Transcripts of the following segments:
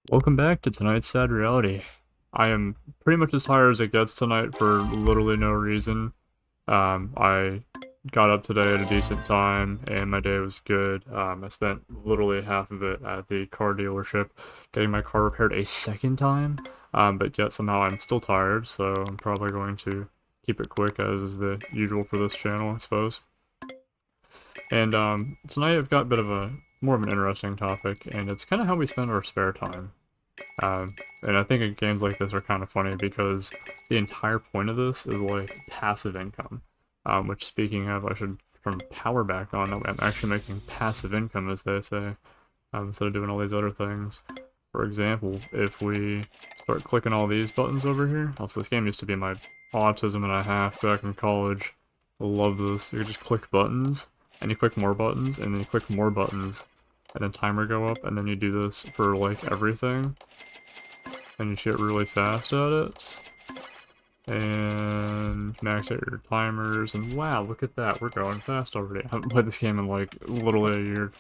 Welcome back to tonight's sad reality. I am pretty much as tired as it gets tonight for literally no reason. I got up today at a decent time and my day was good. I spent literally half of it at the car dealership getting my car repaired a second time. But yet somehow I'm still tired, so I'm probably going to keep it quick as is the usual for this channel, I suppose. And tonight I've got a bit of a more of an interesting topic, and it's kind of how we spend our spare time. And I think games like this are kind of funny because the entire point of this is like passive income. Which, speaking of, I should turn power back on. That way I'm actually making passive income, as they say, instead of doing all these other things. For example, if we start clicking all these buttons over here, also this game used to be my autism and a half back in college. I love this. You just click buttons, and you click more buttons, and then you click more buttons, and then timer go up, and then you do this for like everything and you get really fast at it. And max out your timers, and wow, look at that, we're going fast already. I haven't played this game in like literally a year.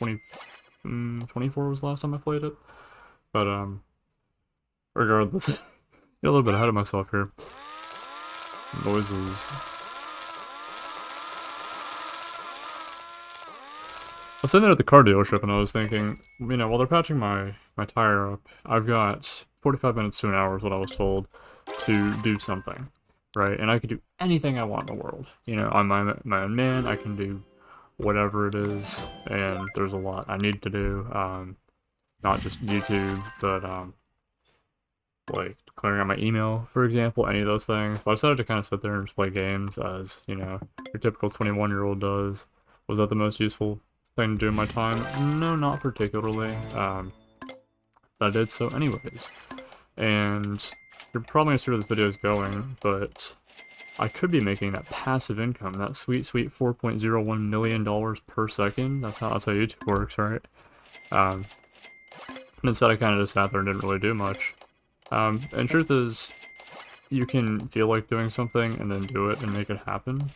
24 was the last time I played it. But regardless, get a little bit ahead of myself here. Noises. I was sitting there at the car dealership and I was thinking, while they're patching my tire up, I've got 45 minutes to an hour is what I was told to do something, right? And I could do anything I want in the world. I'm my own man, I can do whatever it is, and there's a lot I need to do. Not just YouTube, but like clearing out my email, for example, any of those things. But I decided to kind of sit there and just play games as, your typical 21-year-old does. Was that the most useful thing to do in my time? No, not particularly. But I did so anyways. And you're probably gonna see where this video is going, but I could be making that passive income, that sweet, sweet $4.01 million per second. That's how YouTube works, right? And instead I kind of just sat there and didn't really do much. And truth is, you can feel like doing something and then do it and make it happen.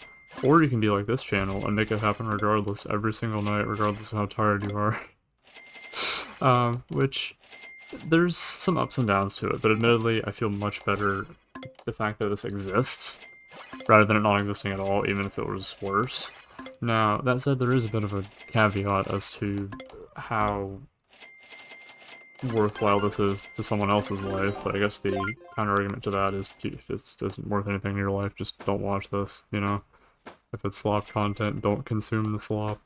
Or you can be like this channel and make it happen regardless, every single night, regardless of how tired you are. Which, there's some ups and downs to it, but admittedly, I feel much better the fact that this exists, rather than it not existing at all, even if it was worse. Now, that said, there is a bit of a caveat as to how worthwhile this is to someone else's life, but I guess the counter-argument to that is if it isn't worth anything in your life, just don't watch this, If it's slop content, don't consume the slop.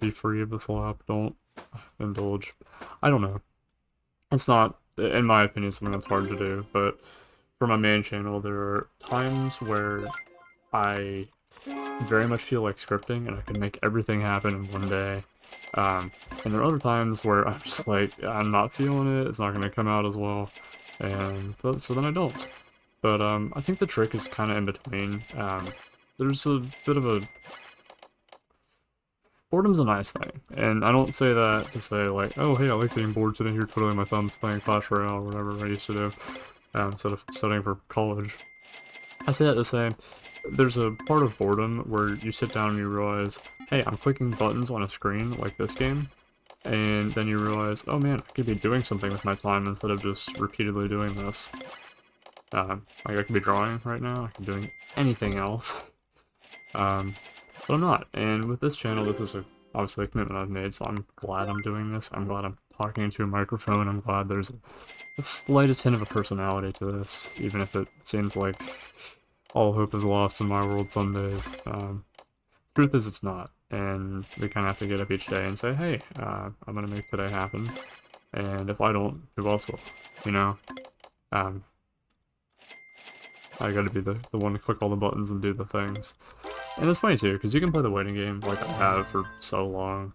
Be free of the slop, don't indulge. I don't know. It's not, in my opinion, something that's hard to do, but for my main channel, there are times where I very much feel like scripting and I can make everything happen in one day. And there are other times where I'm just like, I'm not feeling it, it's not going to come out as well, and so then I don't. But I think the trick is kind of in between. There's a bit of a... Boredom's a nice thing, and I don't say that to say like, oh hey, I like being bored sitting here twiddling my thumbs playing Clash Royale or whatever I used to do, instead of studying for college. I say that to say, there's a part of boredom where you sit down and you realize, hey, I'm clicking buttons on a screen like this game, and then you realize, oh man, I could be doing something with my time instead of just repeatedly doing this. Like I could be drawing right now, I could be doing anything else. But I'm not, and with this channel, this is obviously a commitment I've made, so I'm glad I'm doing this. I'm glad I'm talking into a microphone. I'm glad there's the slightest hint of a personality to this, even if it seems like all hope is lost in my world some days. Truth is, it's not, and we kind of have to get up each day and say, hey, I'm gonna make today happen, and if I don't, who else will, I gotta be the one to click all the buttons and do the things. And it's funny too, because you can play the waiting game like I have for so long.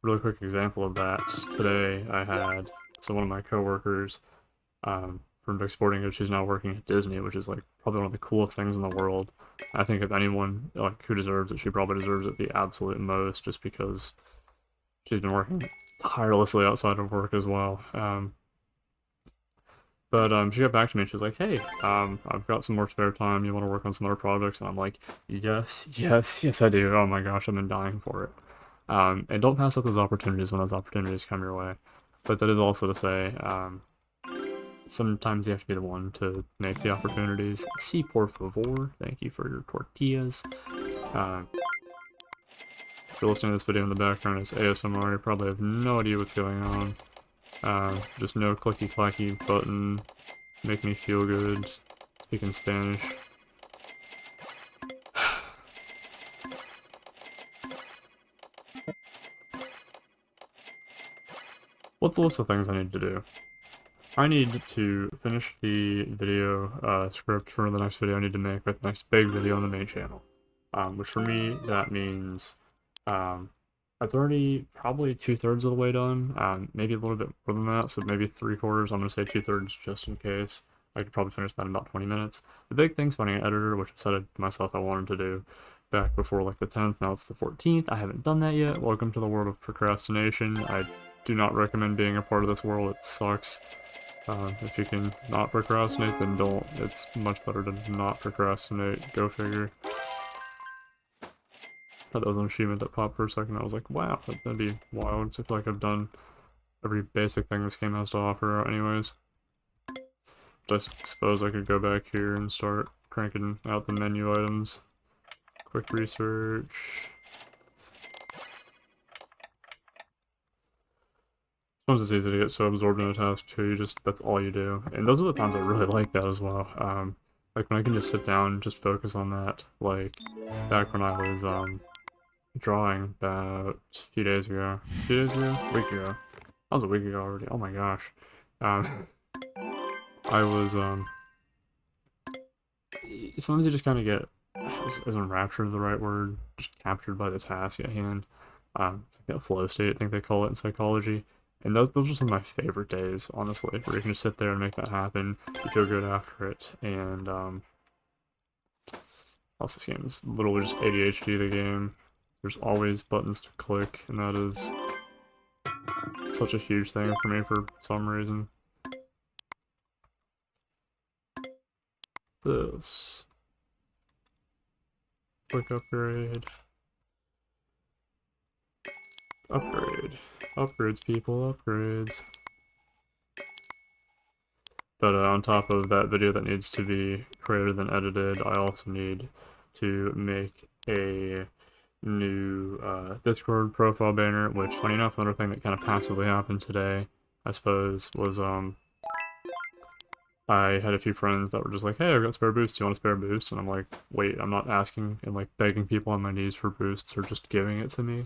Really quick example of that, today I had, so one of my coworkers from Dick's Sporting Goods, she's now working at Disney, which is like probably one of the coolest things in the world. I think if anyone like who deserves it, she probably deserves it the absolute most, just because she's been working tirelessly outside of work as well. But she got back to me and she was like, hey, I've got some more spare time, you want to work on some other projects? And I'm like, yes, yes, yes I do. Oh my gosh, I've been dying for it. And don't pass up those opportunities when those opportunities come your way. But that is also to say, sometimes you have to be the one to make the opportunities. Si por favor, thank you for your tortillas. If you're listening to this video in the background, it's ASMR, you probably have no idea what's going on. Just no clicky clacky button, make me feel good, speaking Spanish. What's the list of things I need to do? I need to finish the video script for the next video I need to make, with the next big video on the main channel. Which for me, that means it's already probably 2/3 of the way done, maybe a little bit more than that, so maybe 3/4. I'm going to say 2/3 just in case. I could probably finish that in about 20 minutes. The big thing's finding an editor, which I said to myself I wanted to do back before like the 10th, now it's the 14th. I haven't done that yet. Welcome to the world of procrastination. I do not recommend being a part of this world, it sucks. If you can not procrastinate, then don't. It's much better to not procrastinate, go figure. Thought that was an achievement that popped for a second. I was like, wow, that'd be wild. I feel like I've done every basic thing this game has to offer anyways. But I suppose I could go back here and start cranking out the menu items. Quick research. Sometimes it's easy to get so absorbed in a task too, that's all you do. And those are the times I really like that as well. Like when I can just sit down and just focus on that. Like back when I was drawing about a few days ago. A week ago. That was a week ago already. Oh my gosh. I was sometimes you just kind of get, is enraptured the right word? Just captured by the task at hand. It's like a flow state, I think they call it in psychology. And those are some of my favorite days, honestly, where you can just sit there and make that happen, you feel good after it, and, also this game is literally just ADHD, the game. There's always buttons to click, and that is such a huge thing for me for some reason. This. Quick upgrade. Upgrade. Upgrades, people, upgrades. But on top of that video that needs to be created and edited, I also need to make a new Discord profile banner, which, funny enough, another thing that kind of passively happened today, I suppose, was, I had a few friends that were just like, hey, I've got spare boosts, do you want a spare boost? And I'm like, wait, I'm not asking and, like, begging people on my knees for boosts or just giving it to me.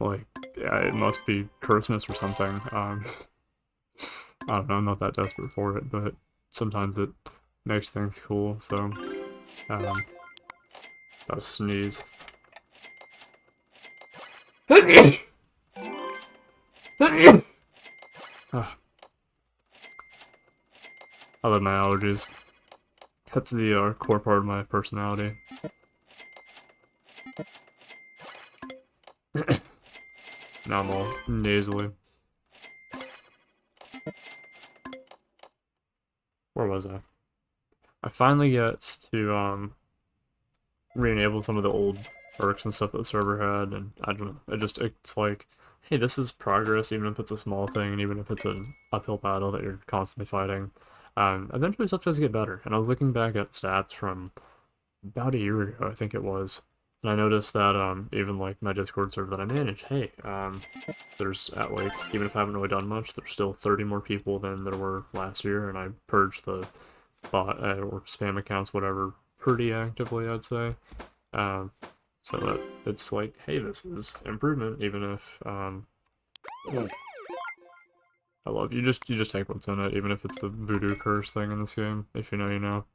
Like, yeah, it must be Christmas or something. I don't know, I'm not that desperate for it, but sometimes it makes things cool, so, that was sneeze. I love my allergies. That's the core part of my personality. Now I'm all nasally. Where was I? I finally get to re-enable some of the old perks and stuff that the server had, and I don't know, it's like, hey, this is progress, even if it's a small thing, and even if it's an uphill battle that you're constantly fighting. Eventually stuff does get better, and I was looking back at stats from about a year ago, I think it was, and I noticed that, even, like, my Discord server that I manage, hey, there's, like, even if I haven't really done much, there's still 30 more people than there were last year, and I purged the bot, or spam accounts, whatever, pretty actively, I'd say. So that it's like, hey, this is improvement, even if, I love you just take what's in it, even if it's the voodoo curse thing in this game, if you know, you know.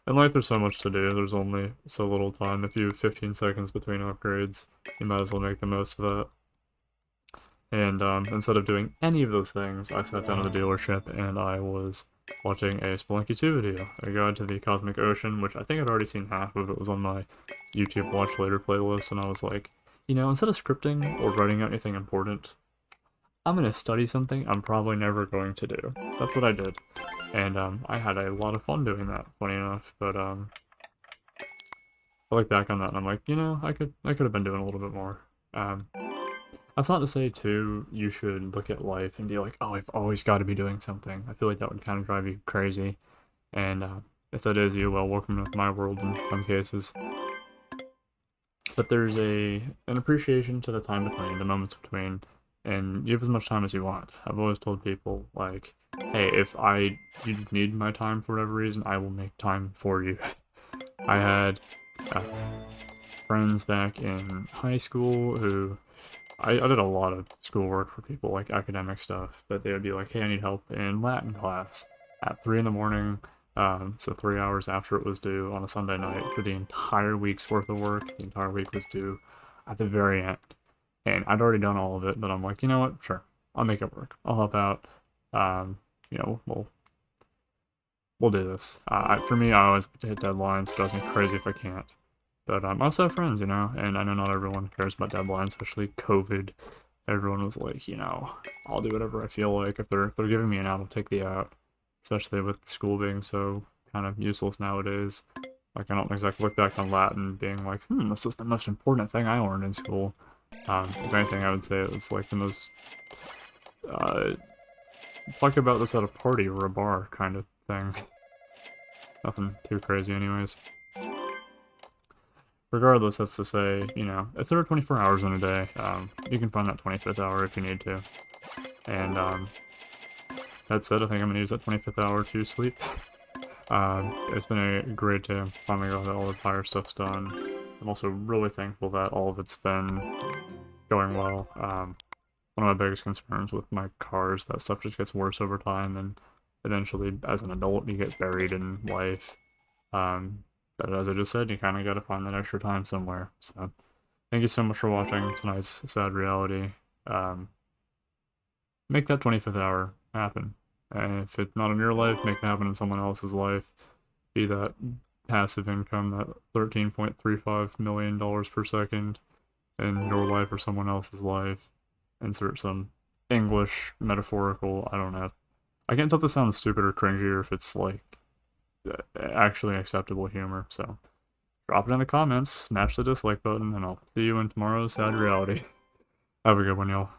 And like, there's so much to do, there's only so little time. If you have 15 seconds between upgrades, you might as well make the most of that. And, instead of doing any of those things, I sat down at the dealership and I was watching a Spelunky 2 video, a guide to the Cosmic Ocean, which I think I'd already seen half of. It was on my YouTube Watch Later playlist, and I was like, you know, instead of scripting or writing out anything important, I'm gonna study something I'm probably never going to do. So that's what I did. And, I had a lot of fun doing that, funny enough, but, I look back on that and I'm like, I could have been doing a little bit more. Um, that's not to say too, you should look at life and be like, oh, I've always got to be doing something. I feel like that would kind of drive you crazy. And if that is you, well, welcome to my world in some cases. But there's an appreciation to the time between, the moments between, and you have as much time as you want. I've always told people, like, hey, if you need my time for whatever reason, I will make time for you. I had uh, friends back in high school who I did a lot of schoolwork for people, like academic stuff, but they would be like, hey, I need help in Latin class at 3 in the morning, so 3 hours after it was due on a Sunday night for the entire week's worth of work. The entire week was due at the very end. And I'd already done all of it, but I'm like, you know what? Sure, I'll make it work. I'll help out. Um, we'll do this. For me, I always get to hit deadlines. It drives me crazy if I can't. But I also have friends, and I know not everyone cares about deadlines, especially COVID. Everyone was like, I'll do whatever I feel like. If they're giving me an out, I'll take the out. Especially with school being so kind of useless nowadays. Like, I don't exactly look back on Latin being like, this is the most important thing I learned in school. If anything, I would say it was like the most, uh, talk about this at a party or a bar kind of thing. Nothing too crazy anyways. Regardless, that's to say, if there are 24 hours in a day, you can find that 25th hour if you need to. And, that said, I think I'm gonna use that 25th hour to sleep. It's been a great day. I'm finally got all the tire stuff's done. I'm also really thankful that all of it's been going well. One of my biggest concerns with my car is that stuff just gets worse over time, and eventually, as an adult, you get buried in life. But as I just said, you kind of got to find that extra time somewhere. So, thank you so much for watching tonight's Sad Reality. Make that 25th hour happen. And if it's not in your life, make it happen in someone else's life. Be that passive income, that $13.35 million per second in your life or someone else's life. Insert some English, metaphorical, I don't know. I can't tell if this sounds stupid or cringy or if it's like actually acceptable humor. So drop it in the comments, smash the dislike button, and I'll see you in tomorrow's Sad Reality. Have a good one, y'all.